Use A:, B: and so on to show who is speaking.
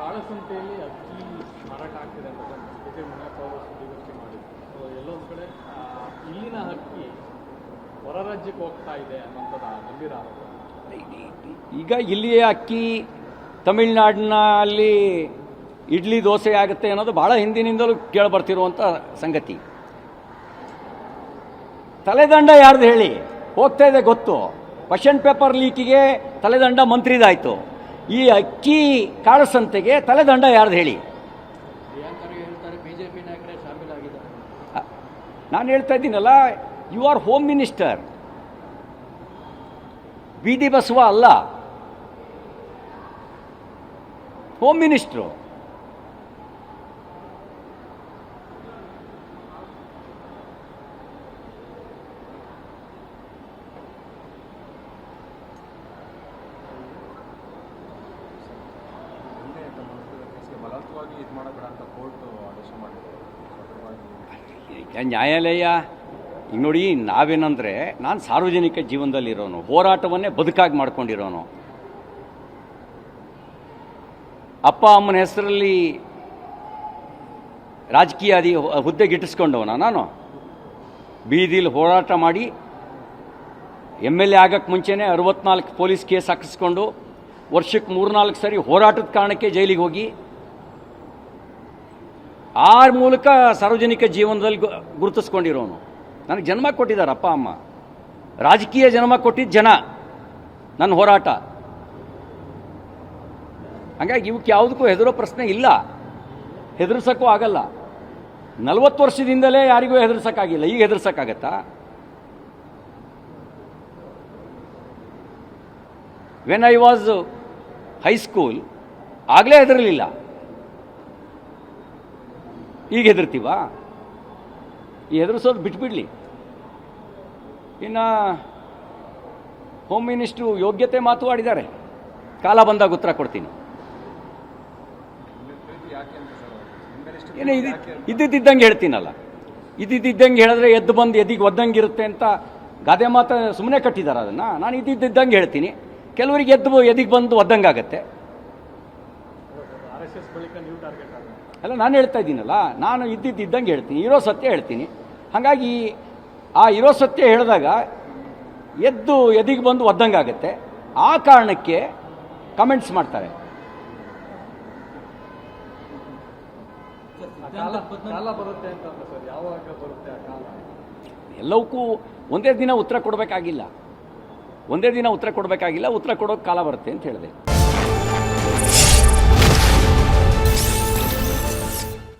A: ಕಾಳಸಂತೆಯಲ್ಲಿ ಅಕ್ಕಿ ಮಾರಾಟ ಆಗ್ತಿದೆ ಅಂತ ಜೊತೆ ಮುನಿಯಪ್ಪ ಅವರು ಸುದ್ದಿಗೋಷ್ಠಿ ಮಾಡಿದ್ರು. ಎಲ್ಲೊಂದು ಕಡೆ ಇಲ್ಲಿನ ಅಕ್ಕಿ ಹೊರ ರಾಜ್ಯಕ್ಕೆ ಹೋಗ್ತಾ ಇದೆ ಅನ್ನೋಂಥದ್ದು ಗಂಭೀರ ಆರೋಪ.
B: ಈಗ ಇಲ್ಲಿಯ ಅಕ್ಕಿ ತಮಿಳುನಾಡಿನ ಅಲ್ಲಿ ಇಡ್ಲಿ ದೋಸೆ ಆಗುತ್ತೆ ಅನ್ನೋದು ಭಾಳ ಹಿಂದಿನಿಂದಲೂ ಕೇಳಿಬರ್ತಿರುವಂಥ ಸಂಗತಿ. ತಲೆದಂಡ ಯಾರ್ದು ಹೇಳಿ ಹೋಗ್ತಾ ಇದೆ ಗೊತ್ತು. ಕ್ವಶನ್ ಪೇಪರ್ ಲೀಕಿಗೆ ತಲೆದಂಡ ಮಂತ್ರಿದಾಯಿತು. ಈ ಅಕ್ಕಿ ಕಾಳಸಂತೆಗೆ ತಲೆದಂಡ ಯಾರ್ದು ಹೇಳಿ?
A: ಬಿಜೆಪಿ ನಾಯಕರೇ ಶಾಮೀಲಾಗಿದ್ದಾರೆ.
B: ನಾನು ಹೇಳ್ತಾ ಇದ್ದೀನಲ್ಲ, ಯು ಆರ್ ಹೋಮ್ ಮಿನಿಸ್ಟರ್, ಬೀದಿ ಬಸವ ಅಲ್ಲ, ಹೋಮ್ ಮಿನಿಸ್ಟ್ರು. ನ್ಯಾಯಾಲಯ ಈಗ ನೋಡಿ, ನಾವೇನಂದರೆ ನಾನು ಸಾರ್ವಜನಿಕ ಜೀವನದಲ್ಲಿರೋನು, ಹೋರಾಟವನ್ನೇ ಬದುಕಾಗಿ ಮಾಡ್ಕೊಂಡಿರೋನು. ಅಪ್ಪ ಅಮ್ಮನ ಹೆಸರಲ್ಲಿ ರಾಜಕೀಯ ಹುದ್ದೆಗಿಟ್ಟಿಸ್ಕೊಂಡವನ ನಾನು. ಬೀದಿಲಿ ಹೋರಾಟ ಮಾಡಿ MLA ಆಗಕ್ಕೆ ಮುಂಚೆನೇ 64 ಪೊಲೀಸ್ ಕೇಸ್ ಹಾಕಿಸ್ಕೊಂಡು ವರ್ಷಕ್ಕೆ 3-4 ಸರಿ ಹೋರಾಟದ ಕಾರಣಕ್ಕೆ ಜೈಲಿಗೆ ಹೋಗಿ ಆ ಮೂಲಕ ಸಾರ್ವಜನಿಕ ಜೀವನದಲ್ಲಿ ಗುರುತಿಸ್ಕೊಂಡಿರೋನು. ನನಗೆ ಜನ್ಮ ಕೊಟ್ಟಿದ್ದಾರೆ ಅಪ್ಪ ಅಮ್ಮ, ರಾಜಕೀಯ ಜನ್ಮ ಕೊಟ್ಟಿದ್ದ ಜನ, ನನ್ನ ಹೋರಾಟ. ಹಾಗಾಗಿ ಇವಕ್ಕೆ ಯಾವುದಕ್ಕೂ ಹೆದರೋ ಪ್ರಶ್ನೆ ಇಲ್ಲ, ಹೆದರ್ಸೋಕ್ಕೂ ಆಗಲ್ಲ. 40 ವರ್ಷದಿಂದಲೇ ಯಾರಿಗೂ ಹೆದರ್ಸೋಕ್ಕಾಗಿಲ್ಲ, ಈಗ ಹೆದರ್ಸೋಕ್ಕಾಗತ್ತಾ? ವೆನ್ ಐ ವಾಸ್ ಹೈಸ್ಕೂಲ್ ಆಗಲೇ ಹೆದರಲಿಲ್ಲ, ಈಗ ಹೆದರ್ತೀವಾ? ಈ ಹೆದರ್ಸೋದು ಬಿಟ್ಬಿಡ್ಲಿ. ಇನ್ನು ಹೋಮ್ ಮಿನಿಸ್ಟ್ರು ಯೋಗ್ಯತೆ ಮಾತು ಆಡಿದ್ದಾರೆ, ಕಾಲ ಬಂದಾಗ ಉತ್ತರ ಕೊಡ್ತೀನಿ. ಏನು ಇದ್ದಿದ್ದಂಗೆ ಹೇಳ್ತೀನಲ್ಲ, ಇದ್ದಿದ್ದಂಗೆ ಹೇಳಿದ್ರೆ ಎದ್ದು ಬಂದು ಎದಿಗೆ ಒದ್ದಂಗಿರುತ್ತೆ ಅಂತ ಗಾದೆ ಮಾತು ಸುಮ್ಮನೆ ಕಟ್ಟಿದ್ದಾರೆ. ಅದನ್ನು ನಾನು ಇದ್ದಿದ್ದಂಗೆ ಹೇಳ್ತೀನಿ. ಕೆಲವರಿಗೆ ಎದಿಗೆ ಬಂದು ಒದ್ದಂಗಾಗತ್ತೆ. ಅಲ್ಲ, ನಾನು ಹೇಳ್ತಾ ಇದ್ದೀನಲ್ಲ, ನಾನು ಇದ್ದಿದ್ದಂಗೆ ಹೇಳ್ತೀನಿ, ಇರೋ ಸತ್ಯ ಹೇಳ್ತೀನಿ. ಹಾಗಾಗಿ ಆ ಇರೋ ಸತ್ಯ ಹೇಳಿದಾಗ ಎದಿಗೆ ಬಂದು ಒದ್ದಂಗಾಗತ್ತೆ. ಆ ಕಾರಣಕ್ಕೆ ಕಮೆಂಟ್ಸ್ ಮಾಡ್ತಾರೆ. ಎಲ್ಲವಕ್ಕೂ ಒಂದೇ ದಿನ ಉತ್ತರ ಕೊಡಬೇಕಾಗಿಲ್ಲ, ಉತ್ತರ ಕೊಡೋಕೆ ಕಾಲ ಬರುತ್ತೆ ಅಂತ ಹೇಳಿದೆ.